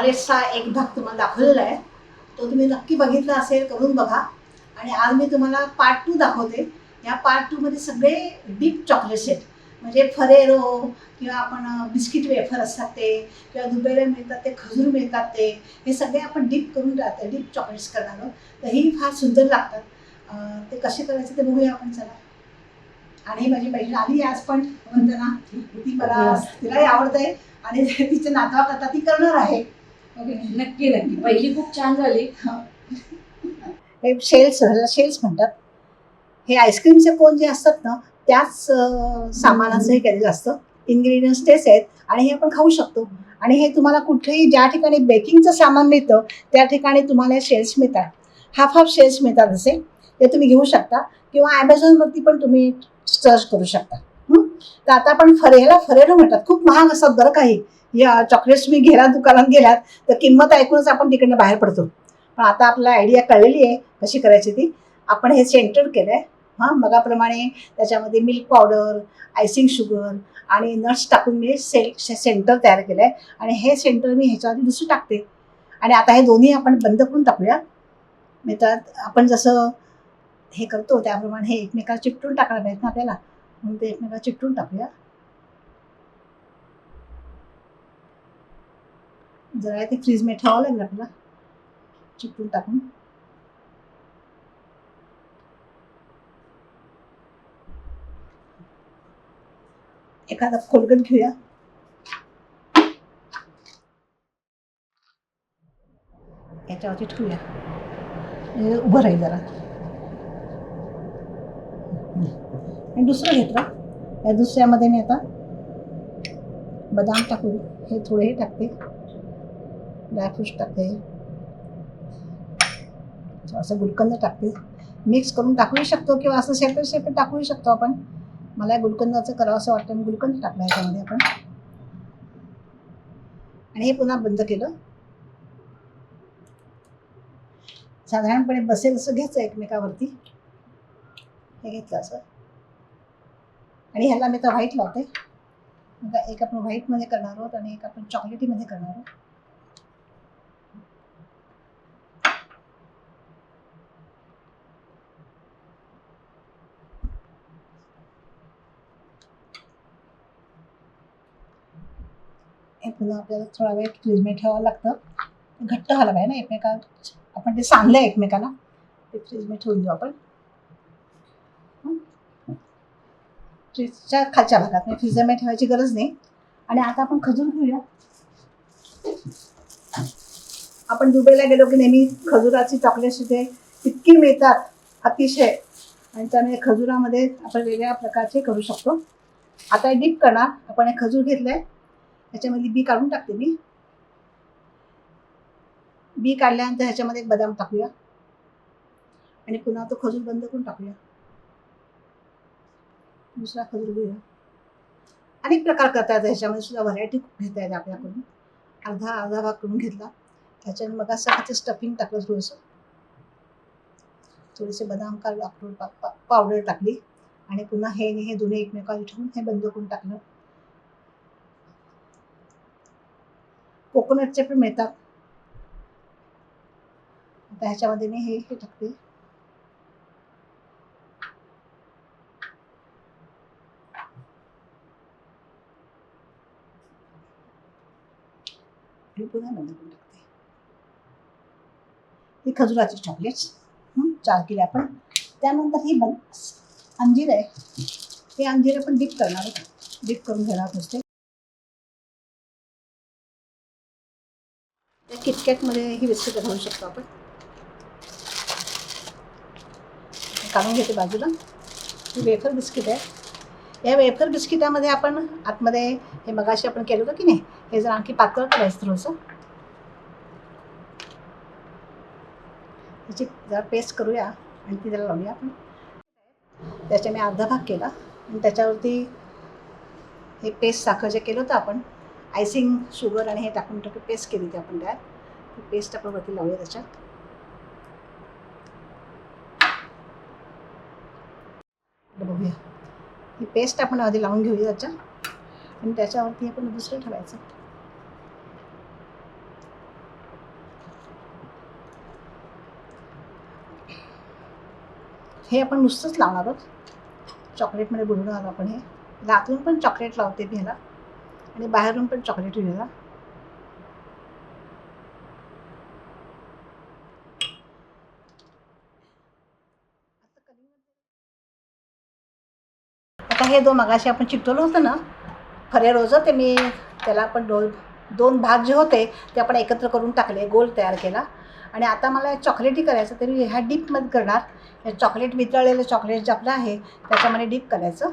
चॉकलेट्सचा एक भाग तुम्हाला दाखवलेला आहे, तो तुम्ही नक्की बघितला असेल, करून बघा. आणि आज मी तुम्हाला पार्ट 2 दाखवते. या पार्ट 2 मध्ये सगळे डीप चॉकलेट्स आहेत, म्हणजे फरेरो किंवा आपण बिस्किट वेफर असतात ते, किंवा दुबेरे मिळतात ते, खजूर मिळतात ते, हे सगळे आपण डीप करून राहते, डीप चॉकलेट्स करणार आहोत. तर ही फार सुंदर लागतात. ते कसे करायचे ते बघूया आपण, चला. आणि माझी बहीण आली आज पण, वंदना, ती मला तिलाही आवडतंय आणि तिचे नातवा करता ती करणार आहे. नक्की नक्की, पहिली खूप छान झाली. हे शेल्स म्हणतात. हे आईस्क्रीमचे कोन जे असतात ना, त्याच सामानाचं हे केलेलं असतं. इन्ग्रेडियंट्स तेच आहेत आणि हे आपण खाऊ शकतो. आणि हे तुम्हाला कुठेही ज्या ठिकाणी बेकिंगचं सामान मिळतं त्या ठिकाणी तुम्हाला शेल्स मिळतात. हाफ शेल्स मिळतात असे, ते तुम्ही घेऊ शकता किंवा ॲमेझॉनवरती पण तुम्ही सर्च करू शकता. तर आता आपण ह्याला फरेरो म्हणतात. खूप महाग असतात बरं काही. या चॉकलेट्स मी दुकानात गेलात तर किंमत ऐकूनच आपण तिकडनं बाहेर पडतो. पण आता आपल्याला आयडिया कळलेली आहे कशी करायची ती. आपण हे सेंटर केलं आहे. मगाप्रमाणे त्याच्यामध्ये मिल्क पावडर, आयसिंग शुगर आणि नट्स टाकून मी सेंटर तयार केलं आहे. आणि हे सेंटर मी ह्याच्यावरती दुसरं टाकते. आणि आता हे दोन्ही आपण बंद करून टाकूया. मी तर आपण जसं हे करतो त्याप्रमाणे हे एकमेकाला चिकटून टाकायला पाहिजे ना आपल्याला, म्हणून ते एकमेकाला चिकटून टाकूया. जरा ते फ्रीजमध्ये ठेवावं लागेल आपल्याला चिकटून टाकून. एखादा खोलगट घेऊया. याच्यावरती ठेवूया, म्हणजे उभं राहील जरा. आणि दुसरं घेतलं. या दुसऱ्यामध्ये मी आता बदाम टाकू, हे थोडे हे टाकते, ड्रायफ्रूट्स टाकते, असं गुलकंद टाकते. मिक्स करून टाकूही शकतो किंवा असं सेपरेट टाकूही शकतो आपण. मला गुलकंदाचं करावं असं वाटतं, मी गुलकंद टाकला याच्यामध्ये आपण. आणि हे पुन्हा बंद केलं. साधारणपणे बसेल असं घ्यायचं एकमेकावरती. हे घेतलं असं. आणि ह्याला मी तर व्हाईट लावते. आता एक आपण व्हाईटमध्ये करणार आहोत आणि एक आपण चॉकलेटीमध्ये करणार आहोत. हे पुन्हा आपल्याला थोडा वेळ फ्रीजमध्ये ठेवावं लागतं. घट्ट व्हायला पाहिजे ना एकमेका, आपण ते सांगलं एकमेकाला, ते फ्रीजमध्ये ठेवून देऊ आपण. फ्रीजच्या खालच्या भागात, म्हणजे फ्रीजमध्ये ठेवायची गरज नाही. आणि आता आपण खजूर घेऊया. आपण दुबईला गेलो की नेहमी खजुराची चॉकलेट्स इथे इतकी मिळतात अतिशय. आणि त्यामुळे खजुरामध्ये आपण वेगवेगळ्या प्रकारचे करू शकतो. आता डीप करणार. आपण हे खजूर घेतलंय, ह्याच्यामध्ये बी काढून टाकते मी. बी काढल्यानंतर ह्याच्यामध्ये एक बदाम टाकूया आणि पुन्हा तो खजूर बंद करून टाकूया. दुसरा खजूर घेऊया. अनेक प्रकार करता येतात, ह्याच्यामध्ये सुद्धा व्हरायटी घेता येते आपल्याकडून. अर्धा भाग करून घेतला, त्याच्याने मग असं स्टफिंग टाकलं, थोडेसे बदाम काढून अक्रोड पावडर टाकली आणि पुन्हा हे दोन्ही एकमेकाला ठेवून हे बंद करून टाकलं. कोकोनटचे पण मिळतात. आता ह्याच्यामध्ये मी हे टाकते. आणि पुन्हा बंद करून टाकते. ही खजुराची चॉकलेट्स 4 केले आपण. त्यानंतर ही अंजीर आहे. हे अंजीर आपण डीप करणार आहोत, डीप करून घेणार नुसते. त्या किटकॅटमध्ये ही बिस्किट घालू शकतो आपण. काढून घेते बाजूला. ही वेफर बिस्किट आहे. या वेफर बिस्किटामध्ये आपण आतमध्ये हे मगाशी आपण केलं होतं की नाही, हे जर आणखी पातळ करायचं थोडंसं. त्याची जरा पेस्ट करूया आणि ती जरा लावूया आपण. त्याच्या मी अर्धा भाग केला आणि त्याच्यावरती हे पेस्ट साखर जे केलं होतं आपण, आयसिंग शुगर आणि हे टाकून पेस्ट केली होती आपण त्यात. ती पेस्ट आपण वरती लावूया त्याच्यात. बघूया, ही पेस्ट आपण आधी लावून घेऊया त्याच्यात आणि त्याच्यावरती आपण दुसरं ठेवायचं. हे आपण नुसतंच लावणार आहोत, चॉकलेटमध्ये बुडवणार आपण हे. आतून पण चॉकलेट लावते मी ह्याला आणि बाहेरून पण चॉकलेट ह्याला. आता हे मगाशी आपण चिकटवलं होतं ना फरेरोचं, ते मी त्याला आपण दोन भाग जे होते ते आपण एकत्र करून टाकले, गोल तयार केला. आणि आता मला चॉकलेटी करायचं, तरी ह्या डीपमध्ये करणार. हे चॉकलेट वितळलेलं चॉकलेट जे आपलं आहे त्याच्यामध्ये डीप करायचं.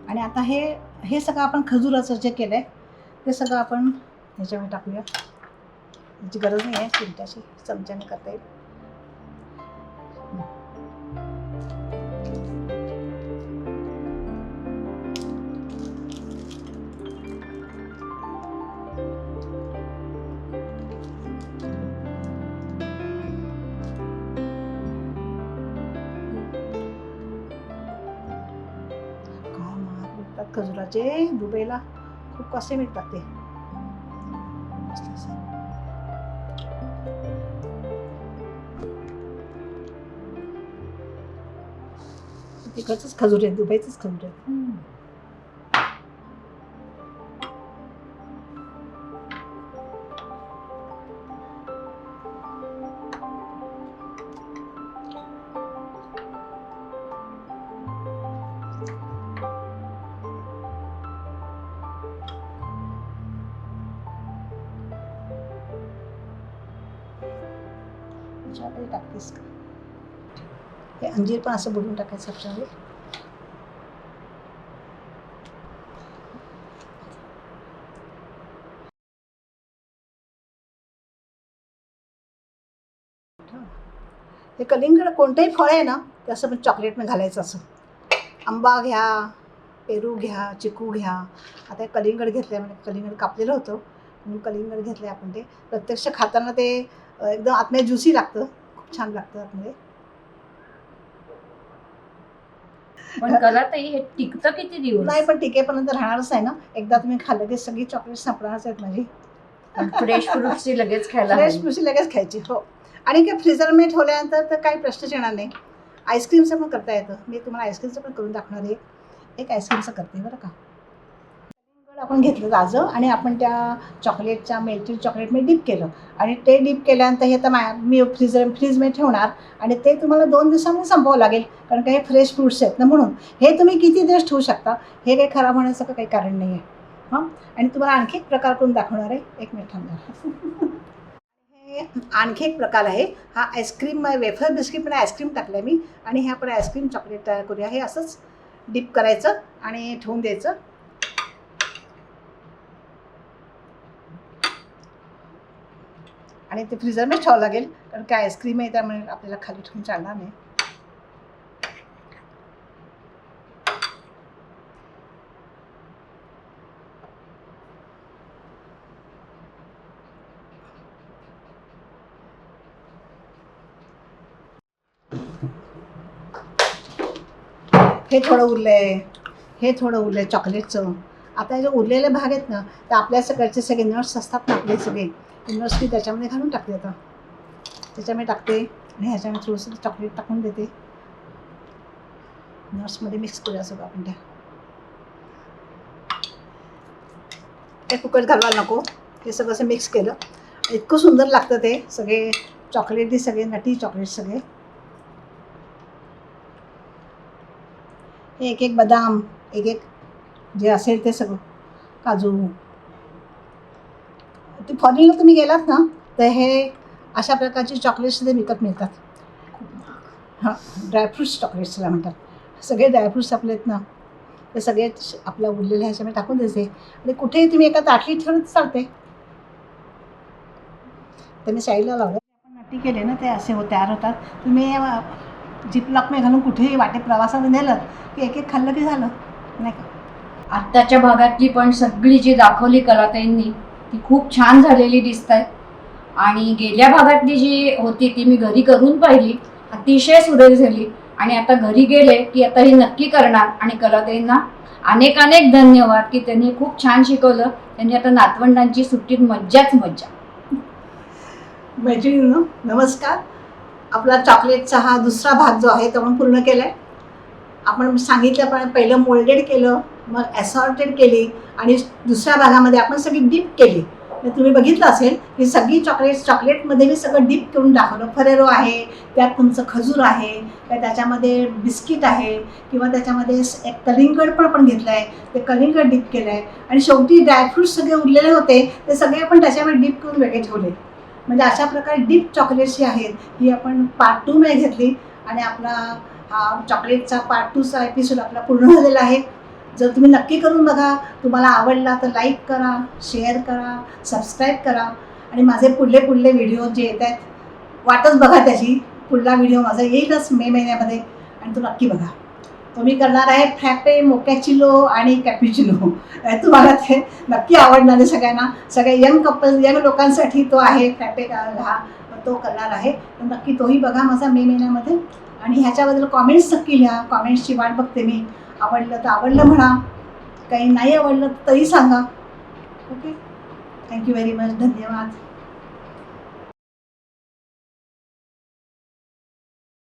आणि आता हे सगळं आपण खजुराचं जे केलं आहे ते सगळं आपण ह्याच्यामध्ये टाकूया. याची गरज नाही आहे, चिमट्याशी चमच्याने करता येईल. खजुराचे दुबईला खूप कसे मिळतात ते. तिकडचंच खजूर आहे, दुबईचंच खजूर आहे. टाकतेस का? हे अंजीर पण असं बुडवून टाकायचं आपल्याला. हे कलिंगड कोणतंही फळ आहे ना ते असं पण चॉकलेटमध्ये घालायचं. असं आंबा घ्या, पेरू घ्या, चिकू घ्या. आता हे कलिंगड घेतलं आहे, म्हणजे कलिंगड कापलेलं होतं म्हणून कलिंगड घेतलं आहे आपण. ते प्रत्यक्ष खाताना ते एकदम आतमध्ये ज्युसी लागतं, खूप छान लागतं आतमध्ये. पण कलाताई हे टिकतं किती दिवस? नाही, पण टिकेपर्यंत राहणारच आहे ना. एकदा तुम्ही खाल्लं की सगळी चॉकलेट संपणारच आहेत माझी. फ्रेश फ्रुट्सची लगेच खायला, फ्रेश फ्रुट्सची लगेच खायची. हो. आणि काय फ्रीजरमध्ये ठेवल्यानंतर तर काही प्रश्नच येणार नाही. आईस्क्रीमचं पण करता येतं. मी तुम्हाला आईस्क्रीमचं पण करून दाखवणार आहे. एक आईस्क्रीमचं करते बरं का. आपण घेतलं ताजं आणि आपण त्या चॉकलेटच्या मेल्टेड चॉकलेटमध्ये डीप केलं. आणि ते डीप केल्यानंतर हे तर मी फ्रीजमध्ये ठेवणार आणि ते तुम्हाला 2 दिवसांमध्ये संपवावं लागेल, कारण का हे फ्रेश फ्रुट्स आहेत ना. म्हणून हे तुम्ही किती दिवस ठेवू शकता, हे काही खराब होण्याचं काही कारण नाही आहे. हां. आणि तुम्हाला आणखी एक प्रकार करून दाखवणार आहे. 1 मिनिट थांबा. हे आणखी एक प्रकार आहे. हा आईस्क्रीम वेफर बिस्किट पण आईस्क्रीम टाकलं आहे मी. आणि हे आपण आईस्क्रीम चॉकलेट तयार करूया. हे असंच डीप करायचं आणि ठेवून द्यायचं. आणि ते फ्रीजरमध्ये ठेवावं लागेल, कारण काय आईस्क्रीम आहे त्यामुळे आपल्याला खाली ठेवून चालणार नाही. हे थोडं उरलंय चॉकलेटचं. आता जे उरलेले भाग आहेत ना, तर आपल्या सगळ्याचे सगळे नट्स असतात ना, आपले सगळे नट्स मी त्याच्यामध्ये घालून टाकते. आता त्याच्यामध्ये टाकते आणि ह्याच्यामध्ये थोडंसं चॉकलेट टाकून देते. नट्समध्ये मिक्स करूया सगळं आपण. ते कुकर घालवायला नको. हे सगळं असं मिक्स केलं, इतकं सुंदर लागतं ते. सगळे चॉकलेटी सगळे नटी चॉकलेट सगळे. हे एक एक बदाम, एक एक जे असेल ते सगळं, काजू. ते फॉरेनला तुम्ही गेलात ना तर हे अशा प्रकारचे चॉकलेट्स तिथे विकत मिळतात. हां, ड्रायफ्रूट्स चॉकलेट्स त्याला म्हणतात. सगळे ड्रायफ्रूट्स आपले आहेत ना ते सगळे आपल्या उरलेल्या ह्याच्यामध्ये टाकून द्यायचे आणि कुठेही तुम्ही एका ताटलीत ठेवून चालते. ते मी साईडला लावलं. आपण नटी केले ना ते असे तयार होतात. तुम्ही जिपलॉकमध्ये घालून कुठेही वाटे प्रवासाला नेलं की एक एक खाल्लं की झालं, नाही का. आत्ताच्या भागातली पण सगळी जी दाखवली कलाताईंनी ती खूप छान झालेली दिसत आहे. आणि गेल्या भागातली जी होती ती मी घरी करून पाहिली, अतिशय सुरेख झाली. आणि आता घरी गेले की आता हे नक्की करणार. आणि कलाताईंना अनेक अनेक धन्यवाद की त्यांनी खूप छान शिकवलं. त्यांनी आता नातवंडांची सुट्टीत मज्जाच मज्जा. मैत्रिणींनो नमस्कार. आपला चॉकलेटचा हा दुसरा भाग जो आहे तो आपण पूर्ण केला आहे. आपण सांगितल्याप्रमाणे पहिलं मोल्डेड केलं, मग ॲसॉर्टेड केली आणि दुसऱ्या भागामध्ये आपण सगळी डीप केली. तुम्ही बघितलं असेल की सगळी चॉकलेटमध्ये मी सगळं डीप करून दाखवलं. फरेरो आहे, त्यात तुमचं खजूर आहे, त्याच्यामध्ये बिस्किट आहे किंवा त्याच्यामध्ये एक कलिंगड पण आपण घेतलं आहे, ते कलिंगड डीप केलं आहे. आणि शेवटी ड्रायफ्रूट्स सगळे उरलेले होते ते सगळे आपण त्याच्यामध्ये डीप करून वेगळे ठेवले. म्हणजे अशा प्रकारे डीप चॉकलेट्स जी आहेत ही आपण पार्ट 2 मध्ये घेतली आणि आपला हा चॉकलेटचा पार्ट 2चा एपिसोड आपला पूर्ण झालेला आहे. जर तुम्ही नक्की करून बघा, तुम्हाला आवडला तर लाईक करा, शेअर करा, सबस्क्राईब करा. आणि माझे पुढले व्हिडिओ जे येत आहेत वाटच बघा त्याची. पुढला व्हिडिओ माझा येईलच मे महिन्यामध्ये आणि तो नक्की बघा. तो मी करणार आहे फ्रॅपे, मोकॅचिलो आणि कॅप्युचिनो. तुम्हाला ते नक्की आवडणार आहे सगळ्यांना. सगळ्या यंग लोकांसाठी तो आहे फ्रॅपे हा तो करणार आहे. तर नक्की तोही बघा माझा मे महिन्यामध्ये. आणि ह्याच्याबद्दल कॉमेंट्स नक्की लिहा. कॉमेंट्सची वाट बघते मी. आवडलं तर आवडलं म्हणा, काही नाही आवडलं तरी सांगा. Okay, thank you very much. धन्यवाद.